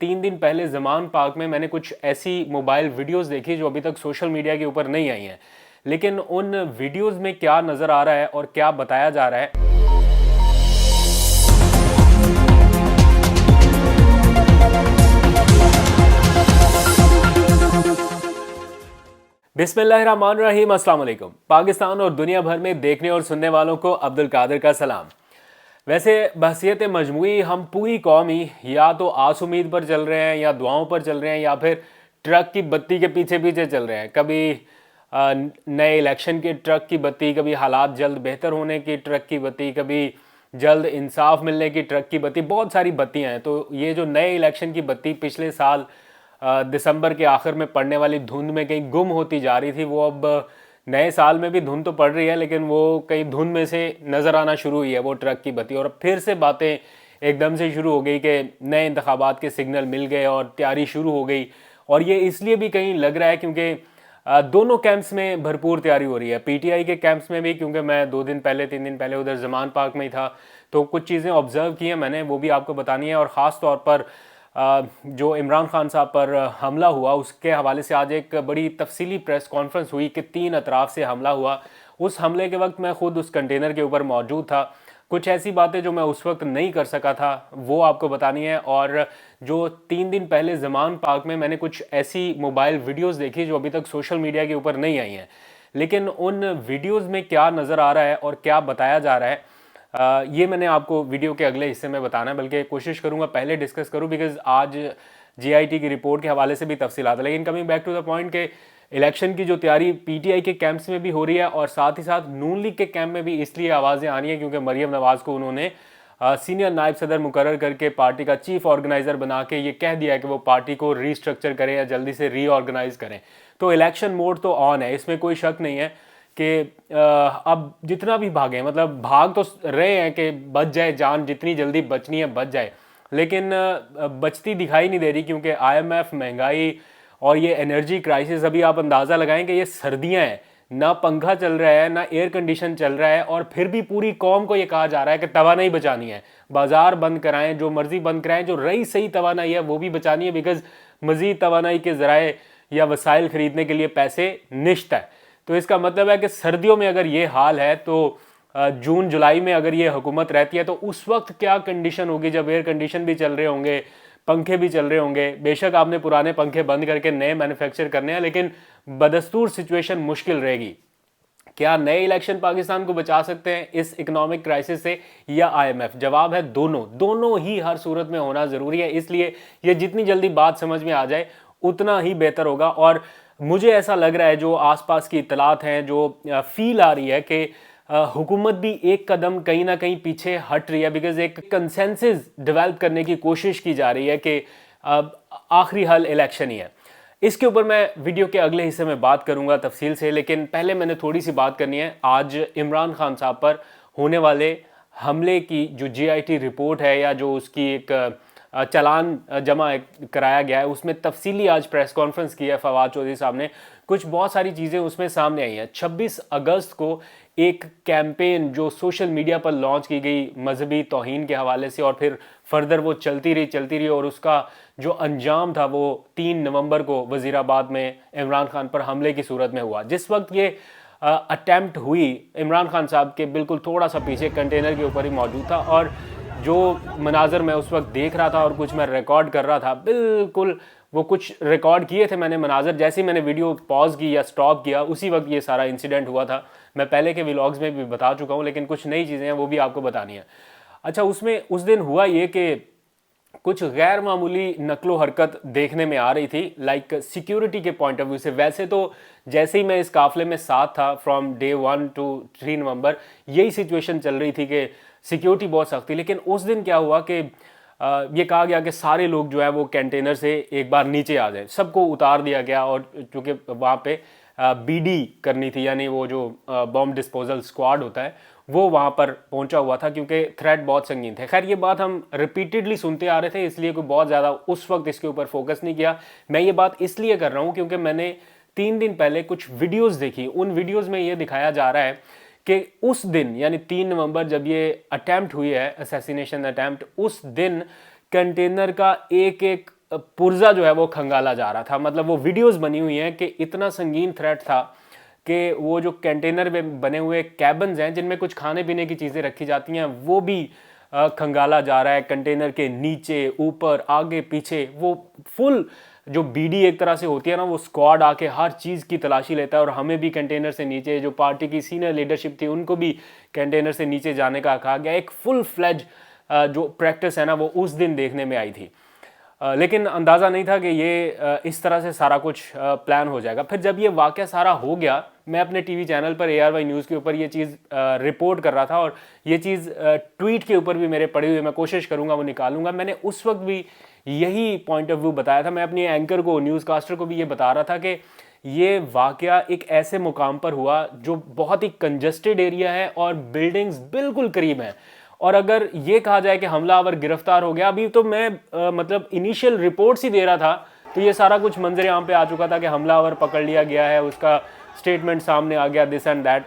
3 दिन पहले ज़मान पार्क में मैंने कुछ ऐसी मोबाइल वीडियोस देखी जो अभी तक सोशल मीडिया के ऊपर नहीं आई हैं, लेकिन उन वीडियोस में क्या नज़र आ रहा है और क्या बताया जा रहा है। बिस्मिल्लाहिर्रहमानिर्रहीम, अस्सलाम वालेकुम। पाकिस्तान और दुनिया भर में देखने और सुनने वालों को अब्दुल कादिर का सलाम। वैसे बहसियत मजमूई हम पूरी कौम ही या तो आस उम्मीद पर चल रहे हैं, या दुआओं पर चल रहे हैं, या फिर ट्रक की बत्ती के पीछे पीछे चल रहे हैं। कभी नए इलेक्शन की ट्रक की बत्ती, कभी हालात जल्द बेहतर होने की ट्रक की बत्ती, कभी जल्द इंसाफ मिलने की ट्रक की बत्ती। बहुत सारी बत्तियां हैं। तो ये जो नए इलेक्शन की बत्ती पिछले साल दिसंबर के आखिर में पड़ने वाली धुंध में कहीं गुम होती जा रही थी, वो अब नए साल में भी धुंध तो पड़ रही है, लेकिन वो कहीं धुंध में से नज़र आना शुरू हुई है वो ट्रक की बत्ती। और फिर से बातें एकदम से शुरू हो गई कि नए इंतखाबात के सिग्नल मिल गए और तैयारी शुरू हो गई। और ये इसलिए भी कहीं लग रहा है क्योंकि दोनों कैंप्स में भरपूर तैयारी हो रही है। पीटीआई के कैंप्स में भी, क्योंकि मैं 3 दिन पहले उधर ज़मान पार्क में ही था, तो कुछ चीज़ें ऑब्ज़र्व की हैं मैंने, वो भी आपको बतानी है। और ख़ास तौर पर जो इमरान खान साहब पर हमला हुआ, उसके हवाले से आज एक बड़ी तफसीली प्रेस कॉन्फ्रेंस हुई कि 3 अतराफ से हमला हुआ। उस हमले के वक्त मैं खुद उस कंटेनर के ऊपर मौजूद था। कुछ ऐसी बातें जो मैं उस वक्त नहीं कर सका था वो आपको बतानी है। और जो 3 दिन पहले ज़मान पार्क में मैंने कुछ ऐसी मोबाइल वीडियोस देखी जो अभी तक सोशल मीडिया के ऊपर नहीं आई हैं, लेकिन उन वीडियोस में क्या नज़र आ रहा है और क्या बताया जा रहा है, ये मैंने आपको वीडियो के अगले हिस्से में बताना है। बल्कि कोशिश करूंगा पहले डिस्कस करूं, बिकॉज आज जीआईटी की रिपोर्ट के हवाले से भी तफसीलात है। लेकिन coming back to the point के इलेक्शन की जो तैयारी पीटीआई के कैंप्स में भी हो रही है और साथ ही साथ नून लीग के कैंप में भी इसलिए आवाज़ें आ रही हैं क्योंकि मरीम नवाज़ को उन्होंने सीनियर नायब सदर मुकर्रर करके पार्टी का चीफ ऑर्गेनाइज़र बना के ये कह दिया है कि वो पार्टी को रीस्ट्रक्चर करें या जल्दी से रीऑर्गेनाइज करें। तो इलेक्शन मोड तो ऑन है, इसमें कोई शक नहीं है कि अब जितना भी भागें, मतलब भाग तो रहे हैं कि बच जाए जान, जितनी जल्दी बचनी है बच जाए, लेकिन बचती दिखाई नहीं दे रही क्योंकि आईएमएफ, महंगाई और ये एनर्जी क्राइसिस। अभी आप अंदाज़ा लगाएं कि ये सर्दियां हैं, ना पंखा चल रहा है ना एयर कंडीशन चल रहा है, और फिर भी पूरी कौम को ये कहा जा रहा है कि तवानाई बचानी है, बाजार बंद कराएं, जो मर्जी बंद कराएं, जो रही सही तवानाई है वो भी बचानी है, बिकॉज मज़ीद तवानाई के ज़राए या वसाइल ख़रीदने के लिए पैसे निश्चित है। तो इसका मतलब है कि सर्दियों में अगर ये हाल है तो जून जुलाई में अगर ये हुकूमत रहती है तो उस वक्त क्या कंडीशन होगी, जब एयर कंडीशन भी चल रहे होंगे, पंखे भी चल रहे होंगे। बेशक आपने पुराने पंखे बंद करके नए मैन्युफैक्चर करने हैं, लेकिन बदस्तूर सिचुएशन मुश्किल रहेगी। क्या नए इलेक्शन पाकिस्तान को बचा सकते हैं इस इकोनॉमिक क्राइसिस से, या आईएमएफ? जवाब है दोनों ही हर सूरत में होना ज़रूरी है। इसलिए ये जितनी जल्दी बात समझ में आ जाए उतना ही बेहतर होगा। और मुझे ऐसा लग रहा है, जो आसपास की इतलात हैं, जो फील आ रही है कि हुकूमत भी एक कदम कहीं ना कहीं पीछे हट रही है, बिकॉज एक कंसेंसस डेवलप करने की कोशिश की जा रही है कि आखिरी हल इलेक्शन ही है। इसके ऊपर मैं वीडियो के अगले हिस्से में बात करूंगा तफसील से, लेकिन पहले मैंने थोड़ी सी बात करनी है आज इमरान खान साहब पर होने वाले हमले की। जो जीआईटी रिपोर्ट है या जो उसकी एक चालान जमा कराया गया है, उसमें तफसीली आज प्रेस कॉन्फ्रेंस की है फवाद चौधरी साहब ने। कुछ बहुत सारी चीज़ें उसमें सामने आई हैं। 26 अगस्त को एक कैंपेन जो सोशल मीडिया पर लॉन्च की गई मजहबी तौहीन के हवाले से, और फिर फर्दर वो चलती रही, और उसका जो अंजाम था वो 3 नवंबर को वज़ीराबाद में इमरान खान पर हमले की सूरत में हुआ। जिस वक्त ये अटैम्प्ट हुई, इमरान खान साहब के बिल्कुल थोड़ा सा पीछे कंटेनर के ऊपर ही मौजूद था, और जो मनाजर मैं उस वक्त देख रहा था और कुछ मैं रिकॉर्ड कर रहा था, बिल्कुल वो कुछ रिकॉर्ड किए थे मैंने मनाजर। जैसे ही मैंने वीडियो पॉज की या स्टॉप किया, उसी वक्त ये सारा इंसिडेंट हुआ था। मैं पहले के व्लॉग्स में भी बता चुका हूँ, लेकिन कुछ नई चीज़ें हैं वो भी आपको बतानी है। अच्छा, उसमें उस दिन हुआ ये कि कुछ गैर मामूली नकलो हरकत देखने में आ रही थी, लाइक सिक्योरिटी के पॉइंट ऑफ व्यू से। वैसे तो जैसे ही मैं इस काफिले में साथ था फ्रॉम डे 1 to 3 नवंबर, यही सिचुएशन चल रही थी कि सिक्योरिटी बहुत सख्त थी। लेकिन उस दिन क्या हुआ कि ये कहा गया कि सारे लोग जो है वो कंटेनर से एक बार नीचे आ जाए, सबको उतार दिया गया। और चूँकि वहाँ पे बीडी करनी थी, यानी वो जो बॉम्ब डिस्पोजल स्क्वाड होता है, वो वहाँ पर पहुँचा हुआ था क्योंकि थ्रेट बहुत संगीन थे। खैर, ये बात हम रिपीटेडली सुनते आ रहे थे, इसलिए कोई बहुत ज़्यादा उस वक्त इसके ऊपर फोकस नहीं किया। मैं ये बात इसलिए कर रहा हूँ क्योंकि मैंने 3 दिन पहले कुछ वीडियोज़ देखी। उन वीडियोज़ में ये दिखाया जा रहा है कि उस दिन, यानी 3 नवंबर जब ये अटैम्प्ट हुई है, असैसिनेशन अटैम्प्ट, उस दिन कंटेनर का एक एक पुर्जा जो है वो खंगाला जा रहा था। मतलब वो वीडियोस बनी हुई हैं कि इतना संगीन थ्रेट था कि वो जो कंटेनर में बने हुए कैबन्स हैं जिनमें कुछ खाने पीने की चीज़ें रखी जाती हैं वो भी खंगाला जा रहा है। कंटेनर के नीचे, ऊपर, आगे, पीछे वो फुल जो बीडी एक तरह से होती है ना, वो स्क्वाड आके हर चीज़ की तलाशी लेता है। और हमें भी कंटेनर से नीचे, जो पार्टी की सीनियर लीडरशिप थी उनको भी कंटेनर से नीचे जाने का कहा गया। एक फुल फ्लेज जो प्रैक्टिस है ना वो उस दिन देखने में आई थी। लेकिन अंदाज़ा नहीं था कि ये इस तरह से सारा कुछ प्लान हो जाएगा। फिर जब ये वाक़या सारा हो गया, मैं अपने टीवी चैनल पर ARY न्यूज़ के ऊपर ये चीज़ रिपोर्ट कर रहा था और ये चीज़ ट्वीट के ऊपर भी मेरे पड़े हुए, मैं कोशिश करूँगा वो निकालूंगा। मैंने उस वक्त भी यही पॉइंट ऑफ व्यू बताया था। मैं अपनी एंकर को, न्यूज़ कास्टर को भी ये बता रहा था कि ये वाक़या एक ऐसे मुकाम पर हुआ जो बहुत ही कंजस्टेड एरिया है और बिल्डिंग्स बिल्कुल करीब हैं। और अगर ये कहा जाए कि हमलावर गिरफ्तार हो गया, अभी तो मैं मतलब इनिशियल रिपोर्ट्स ही दे रहा था तो ये सारा कुछ मंजर आम पे आ चुका था कि हमलावर पकड़ लिया गया है, उसका स्टेटमेंट सामने आ गया, दिस एंड दैट।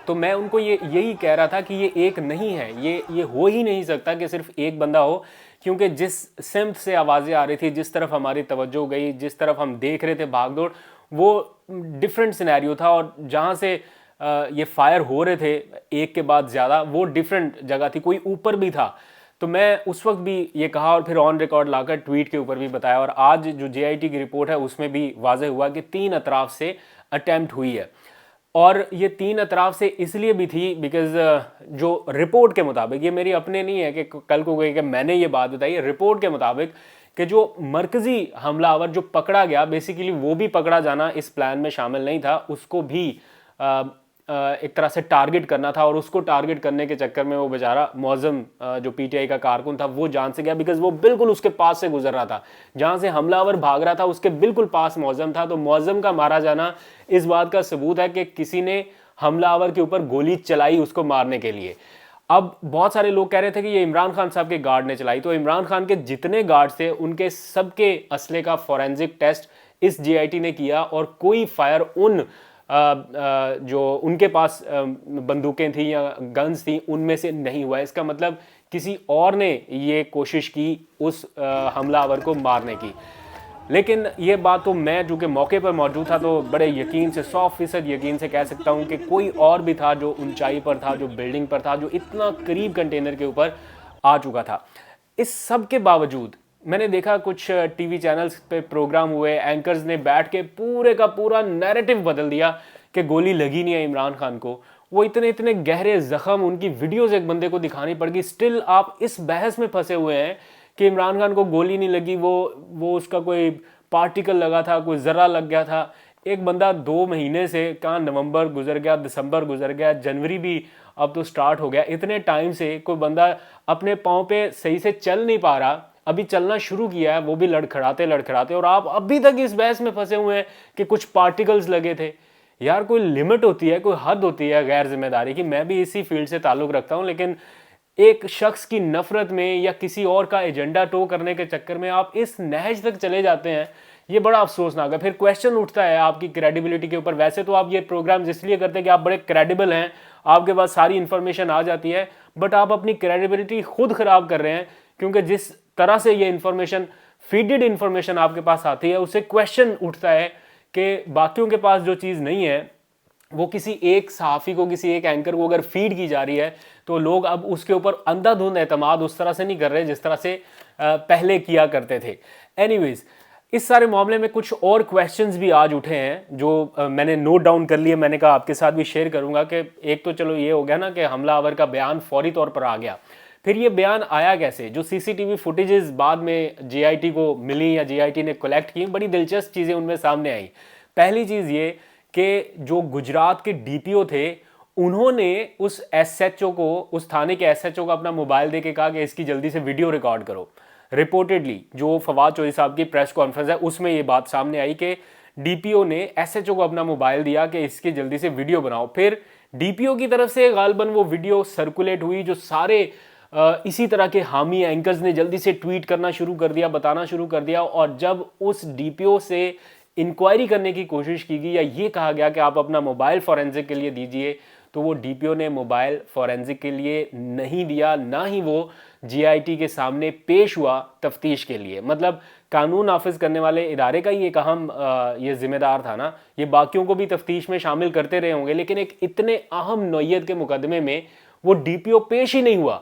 तो मैं उनको यही कह रहा था कि ये एक नहीं है, ये हो ही नहीं सकता कि सिर्फ एक बंदा हो, क्योंकि जिस सिम्त से आवाज़ें आ रही थी, जिस तरफ हमारी तवज्जो गई, जिस तरफ हम देख रहे थे भागदौड़, वो डिफरेंट सिनेरियो था। और जहाँ से ये फायर हो रहे थे एक के बाद ज़्यादा, वो डिफरेंट जगह थी, कोई ऊपर भी था। तो मैं उस वक्त भी ये कहा और फिर ऑन रिकॉर्ड लाकर ट्वीट के ऊपर भी बताया। और आज जो JIT की रिपोर्ट है उसमें भी वाज़ेह हुआ कि 3 अतराफ से अटैम्प्ट हुई है। और ये 3 अतराफ से इसलिए भी थी बिकॉज जो रिपोर्ट के मुताबिक, ये मेरी अपने नहीं है कि कल को गई कि मैंने ये बात बताई, रिपोर्ट के मुताबिक कि जो मरकज़ी हमलावर जो पकड़ा गया, बेसिकली वो भी पकड़ा जाना इस प्लान में शामिल नहीं था, उसको भी एक तरह से टारगेट करना था। और उसको टारगेट करने के चक्कर में वो बेचारा मौज़म जो PTI का कारकुन था वो जान से गया, बिकॉज वो बिल्कुल उसके पास से गुजर रहा था, जहाँ से हमलावर भाग रहा था उसके बिल्कुल पास मौज़म था। तो मौज़म का मारा जाना इस बात का सबूत है कि किसी ने हमलावर के ऊपर गोली चलाई उसको मारने के लिए। अब बहुत सारे लोग कह रहे थे कि ये इमरान खान साहब के गार्ड ने चलाई, तो इमरान खान के जितने गार्ड थे उनके सबके असले का फॉरेंसिक टेस्ट इस JIT ने किया और कोई फायर उन जो उनके पास बंदूकें थी या गन्स थी उनमें से नहीं हुआ। इसका मतलब किसी और ने ये कोशिश की उस हमलावर को मारने की। लेकिन ये बात तो मैं जो कि मौके पर मौजूद था तो बड़े यकीन से, 100% यकीन से कह सकता हूँ कि कोई और भी था जो ऊंचाई पर था, जो बिल्डिंग पर था, जो इतना करीब कंटेनर के ऊपर आ चुका था। इस सब के बावजूद मैंने देखा कुछ टीवी चैनल्स पे प्रोग्राम हुए, एंकर्स ने बैठ के पूरे का पूरा नैरेटिव बदल दिया कि गोली लगी नहीं है इमरान खान को। वो इतने इतने गहरे जख्म, उनकी वीडियोस एक बंदे को दिखानी पड़ गई। स्टिल आप इस बहस में फंसे हुए हैं कि इमरान खान को गोली नहीं लगी, वो उसका कोई पार्टिकल लगा था, कोई ज़र्रा लग गया था। एक बंदा 2 महीने से, कहाँ नवंबर गुजर गया, दिसंबर गुजर गया, जनवरी भी अब तो स्टार्ट हो गया, इतने टाइम से कोई बंदा अपने पाँव पे सही से चल नहीं पा रहा, अभी चलना शुरू किया है वो भी लड़खड़ाते लड़खड़ाते, और आप अभी तक इस बहस में फंसे हुए हैं कि कुछ पार्टिकल्स लगे थे। यार कोई लिमिट होती है, कोई हद होती है गैर जिम्मेदारी की। मैं भी इसी फील्ड से ताल्लुक़ रखता हूँ, लेकिन एक शख्स की नफरत में या किसी और का एजेंडा टो करने के चक्कर में आप इस नहज तक चले जाते हैं, ये बड़ा अफसोसनाक है। फिर क्वेश्चन उठता है आपकी क्रेडिबिलिटी के ऊपर। वैसे तो आप ये प्रोग्राम इसलिए करते हैं कि आप बड़े क्रेडिबल हैं, आपके पास सारी इन्फॉर्मेशन आ जाती है, बट आप अपनी क्रेडिबिलिटी खुद ख़राब कर रहे हैं, क्योंकि जिस तरह से ये इन्फॉर्मेशन, फीडेड इन्फॉर्मेशन आपके पास आती है, उससे क्वेश्चन उठता है कि बाकियों के पास जो चीज़ नहीं है वो किसी एक सहाफ़ी को, किसी एक एंकर को अगर फीड की जा रही है तो लोग अब उसके ऊपर अंधाधुंध एतमाद उस तरह से नहीं कर रहे जिस तरह से पहले किया करते थे। एनीवेज, इस सारे मामले में कुछ और क्वेश्चंस भी आज उठे हैं जो मैंने नोट डाउन कर लिए। मैंने कहा आपके साथ भी शेयर करूंगा कि एक तो चलो ये हो गया ना कि हमलावर का बयान फौरी तौर पर आ गया, फिर ये बयान आया कैसे, जो CCTV फुटेजेस बाद में JIT को मिली या JIT ने कलेक्ट की, बड़ी दिलचस्प चीज़ें उनमें सामने आई। पहली चीज़ ये कि जो गुजरात के DPO थे उन्होंने उस SHO को, उस थाने के SHO को अपना मोबाइल दे के कहा कि इसकी जल्दी से वीडियो रिकॉर्ड करो। रिपोर्टेडली जो फवाद चौधरी साहब की प्रेस कॉन्फ्रेंस है उसमें ये बात सामने आई कि DPO ने SHO को अपना मोबाइल दिया कि इसकी जल्दी से वीडियो बनाओ। फिर DPO की तरफ से गालबन वो वीडियो सर्कुलेट हुई, जो सारे इसी तरह के हामी एंकर्स ने जल्दी से ट्वीट करना शुरू कर दिया, बताना शुरू कर दिया। और जब उस DPO से इंक्वायरी करने की कोशिश की गई या ये कहा गया कि आप अपना मोबाइल फॉरेंसिक के लिए दीजिए, तो वो DPO ने मोबाइल फॉरेंसिक के लिए नहीं दिया, ना ही वो JIT के सामने पेश हुआ तफ्तीश के लिए। मतलब قانون نافذ کرنے والے ادارے کا ہی ایک اہم یہ ذمہ دار تھا نا. یہ باقیوں کو بھی تفتیش میں شامل کرتے رہے ہوں گے, لیکن ایک اتنے اہم نوعیت کے مقدمے میں وہ ڈی پی او پیش ہی نہیں ہوا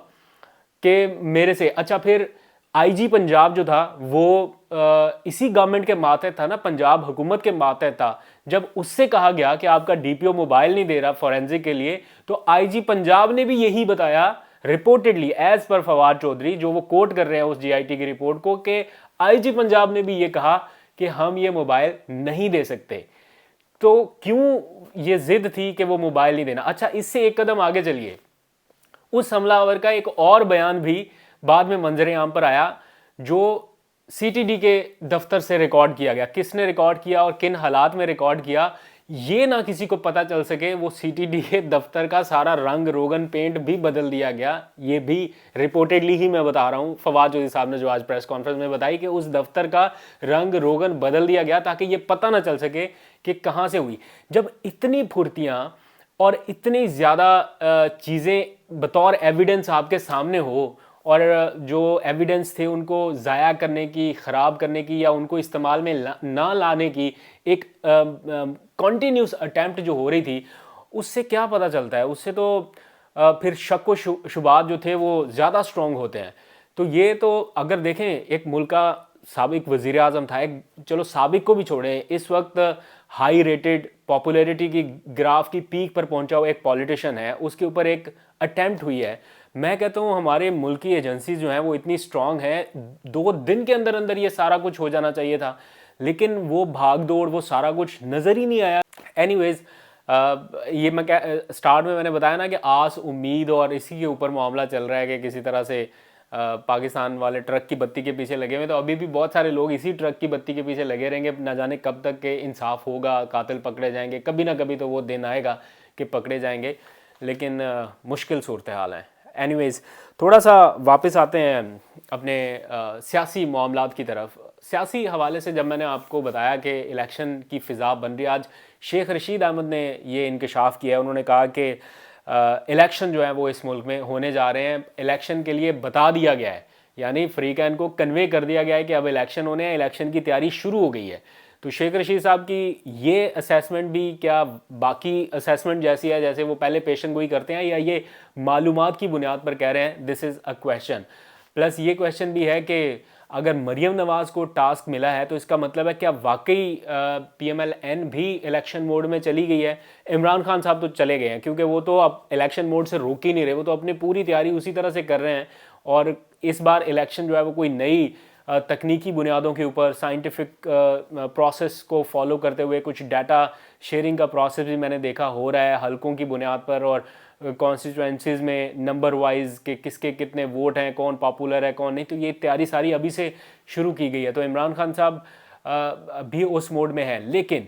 کہ میرے سے. اچھا پھر آئی جی پنجاب جو تھا وہ اسی گورنمنٹ کے ماتحت تھا نا, پنجاب حکومت کے ماتحت تھا. جب اس سے کہا گیا کہ آپ کا ڈی پی او موبائل نہیں دے رہا فورینزک کے لیے, تو آئی جی پنجاب نے بھی یہی بتایا رپورٹڈلی ایز پر فواد چودھری, جو وہ کوٹ کر رہے ہیں اس جی آئی ٹی کی رپورٹ کو, کہ آئی جی پنجاب نے بھی یہ کہا کہ ہم یہ موبائل نہیں دے سکتے. تو کیوں یہ ضد تھی کہ وہ موبائل نہیں دینا؟ اچھا اس سے ایک قدم آگے چلیے, اس حملہ آور کا ایک اور بیان بھی بعد میں منظر عام پر آیا جو سی ٹی ڈی کے دفتر سے ریکارڈ کیا گیا. کس نے ریکارڈ کیا اور کن حالات میں ریکارڈ کیا یہ نہ کسی کو پتہ چل سکے, وہ سی ٹی ڈی کے دفتر کا سارا رنگ روغن پینٹ بھی بدل دیا گیا. یہ بھی رپورٹڈلی ہی میں بتا رہا ہوں, فواد چودھری صاحب نے جو آج پریس کانفرنس میں بتائی کہ اس دفتر کا رنگ روغن بدل دیا گیا تاکہ یہ پتہ نہ چل سکے کہ کہاں سے ہوئی. جب اتنی پھرتیاں اور اتنی زیادہ چیزیں بطور ایویڈنس آپ کے سامنے ہو, اور جو ایویڈنس تھے ان کو ضائع کرنے کی, خراب کرنے کی, یا ان کو استعمال میں نہ لانے کی ایک کنٹینیوس اٹیمپٹ جو ہو رہی تھی, اس سے کیا پتہ چلتا ہے؟ اس سے تو پھر شک و شبہات جو تھے وہ زیادہ سٹرونگ ہوتے ہیں. تو یہ تو اگر دیکھیں ایک ملک کا سابق وزیر اعظم تھا, چلو سابق کو بھی چھوڑیں, اس وقت ہائی ریٹڈ پاپولیرٹی کی گراف کی پیک پر پہنچا ہوا ایک پولیٹیشین ہے, اس کے اوپر ایک اٹیمپٹ ہوئی ہے. میں کہتا ہوں ہمارے ملکی ایجنسیز جو ہیں وہ اتنی سٹرونگ ہیں, 2 دن کے اندر اندر یہ سارا کچھ ہو جانا چاہیے تھا, لیکن وہ بھاگ دوڑ, وہ سارا کچھ نظر ہی نہیں آیا. اینی ویز یہ میں سٹارٹ میں نے بتایا نا کہ آس امید اور اسی کے اوپر معاملہ چل رہا ہے کہ کسی طرح سے پاکستان والے ٹرک کی بتی کے پیچھے لگے ہوئے, تو ابھی بھی بہت سارے لوگ اسی ٹرک کی بتی کے پیچھے لگے رہیں گے. نہ جانے کب تک کہ انصاف ہوگا, قاتل پکڑے جائیں گے, کبھی نہ کبھی تو وہ دن آئے گا کہ پکڑے جائیں گے, لیکن مشکل صورتحال ہیں. اینی ویز تھوڑا سا واپس آتے ہیں اپنے سیاسی معاملات کی طرف. سیاسی حوالے سے جب میں نے آپ کو بتایا کہ الیکشن کی فضا بن رہی ہے, آج شیخ رشید احمد نے یہ انکشاف کیا ہے. انہوں نے کہا کہ الیکشن جو ہے وہ اس ملک میں ہونے جا رہے ہیں, الیکشن کے لیے بتا دیا گیا ہے, یعنی فریقین کو کنوے کر دیا گیا ہے کہ اب الیکشن ہونے ہیں, الیکشن کی تیاری شروع ہو گئی ہے. تو شیخ رشید صاحب کی یہ اسیسمنٹ بھی کیا باقی اسیسمنٹ جیسی ہے جیسے وہ پہلے پیشن گوئی کرتے ہیں, یا یہ معلومات کی بنیاد پر کہہ رہے ہیں؟ دس از اے کویشچن. پلس یہ کویشچن بھی ہے کہ اگر مریم نواز کو ٹاسک ملا ہے تو اس کا مطلب ہے کیا واقعی پی ایم ایل این بھی الیکشن موڈ میں چلی گئی ہے؟ عمران خان صاحب تو چلے گئے ہیں کیونکہ وہ تو اب الیکشن موڈ سے روک ہی نہیں رہے, وہ تو اپنی پوری تیاری اسی طرح سے کر رہے ہیں. اور اس بار الیکشن جو ہے وہ کوئی نئی تکنیکی بنیادوں کے اوپر سائنٹیفک پروسیس کو فالو کرتے ہوئے, کچھ ڈیٹا شیئرنگ کا پروسیس بھی میں نے دیکھا ہو رہا ہے حلقوں کی بنیاد پر, اور کانسٹیچوئنسیز میں نمبر وائز کہ کس کے کتنے ووٹ ہیں, کون پاپولر ہے کون نہیں. تو یہ تیاری ساری ابھی سے شروع کی گئی ہے. تو عمران خان صاحب بھی اس موڈ میں ہے. لیکن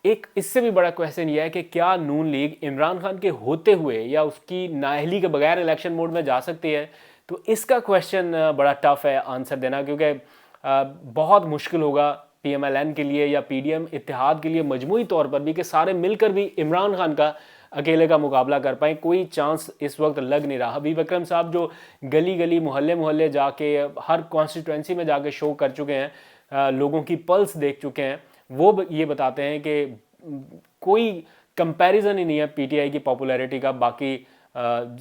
ایک اس سے بھی بڑا کویسچن یہ ہے کہ کیا نون لیگ عمران خان کے ہوتے ہوئے یا اس کی نااہلی کے بغیر الیکشن موڈ میں جا سکتی ہے؟ تو اس کا کویشچن بڑا ٹف ہے آنسر دینا, کیونکہ بہت مشکل ہوگا پی ایم ایل این کے لیے یا پی ڈی ایم اتحاد کے لیے مجموعی طور پر بھی کہ سارے مل کر بھی عمران خان کا اکیلے کا مقابلہ کر پائیں. کوئی چانس اس وقت لگ نہیں رہا. حبیب اکرم صاحب جو گلی گلی محلے محلے جا کے ہر کانسٹیٹوئنسی میں جا کے شو کر چکے ہیں, لوگوں کی پلس دیکھ چکے ہیں, وہ یہ بتاتے ہیں کہ کوئی کمپیریزن ہی نہیں ہے پی ٹی آئی کی پاپولیرٹی کا باقی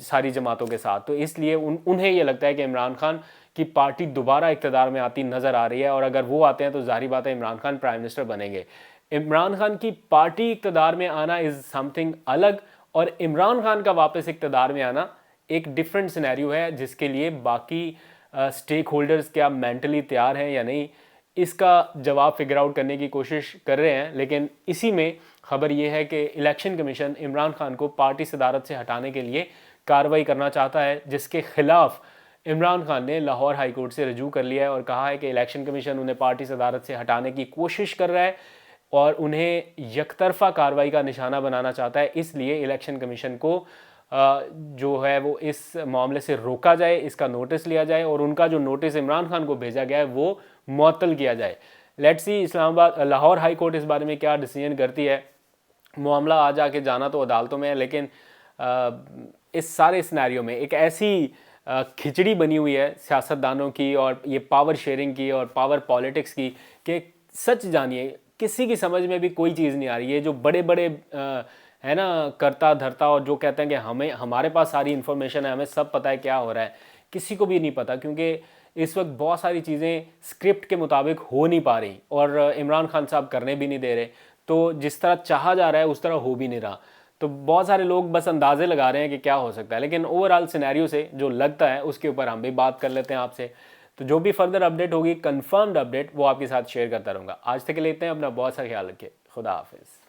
ساری جماعتوں کے ساتھ. تو اس لیے انہیں یہ لگتا ہے کہ عمران خان کی پارٹی دوبارہ اقتدار میں آتی نظر آ رہی ہے, اور اگر وہ آتے ہیں تو ظاہری بات ہے عمران خان پرائم منسٹر بنیں گے. عمران خان کی پارٹی اقتدار میں آنا از سم تھنگ الگ, اور عمران خان کا واپس اقتدار میں آنا ایک ڈفرینٹ سینیریو ہے جس کے لیے باقی سٹیک ہولڈرز کیا مینٹلی تیار ہیں یا نہیں, اس کا جواب فگر آؤٹ کرنے کی کوشش کر رہے ہیں. لیکن اسی میں خبر یہ ہے کہ الیکشن کمیشن عمران خان کو پارٹی صدارت سے ہٹانے کے لیے کارروائی کرنا چاہتا ہے, جس کے خلاف عمران خان نے لاہور ہائی کورٹ سے رجوع کر لیا ہے اور کہا ہے کہ الیکشن کمیشن انہیں پارٹی صدارت سے ہٹانے کی کوشش کر رہا ہے اور انہیں یک طرفہ کارروائی کا نشانہ بنانا چاہتا ہے. اس لیے الیکشن کمیشن کو جو ہے وہ اس معاملے سے روکا جائے, اس کا نوٹس لیا جائے, اور ان کا جو نوٹس عمران خان کو بھیجا گیا ہے وہ معطل کیا جائے. لیٹس سی اسلام آباد لاہور ہائی کورٹ اس بارے میں کیا ڈیسیژن کرتی ہے. معاملہ آ جا کے جانا تو عدالتوں میں ہے, لیکن اس سارے سینیریو میں ایک ایسی کھچڑی بنی ہوئی ہے سیاستدانوں کی اور یہ پاور شیئرنگ کی اور پاور پالیٹکس کی کہ سچ جانیے کسی کی سمجھ میں بھی کوئی چیز نہیں آ رہی ہے. جو بڑے بڑے ہے نا کرتا دھرتا اور جو کہتے ہیں کہ ہمارے پاس ساری انفارمیشن ہے, ہمیں سب پتہ ہے کیا ہو رہا ہے, کسی کو بھی نہیں پتہ, کیونکہ اس وقت بہت ساری چیزیں اسکرپٹ کے مطابق ہو نہیں پا رہی اور عمران خان صاحب کرنے بھی نہیں دے رہے. تو جس طرح چاہا جا رہا ہے اس طرح ہو بھی نہیں رہا. تو بہت سارے لوگ بس اندازے لگا رہے ہیں کہ کیا ہو سکتا ہے, لیکن اوور آل سینیریو سے جو لگتا ہے اس کے اوپر ہم بھی بات کر لیتے ہیں آپ سے. تو جو بھی فردر اپڈیٹ ہوگی, کنفرمڈ اپڈیٹ, وہ آپ کے ساتھ شیئر کرتا رہوں گا. آج تک کے لیے اتنے, اپنا بہت سا خیال رکھیے. خدا حافظ.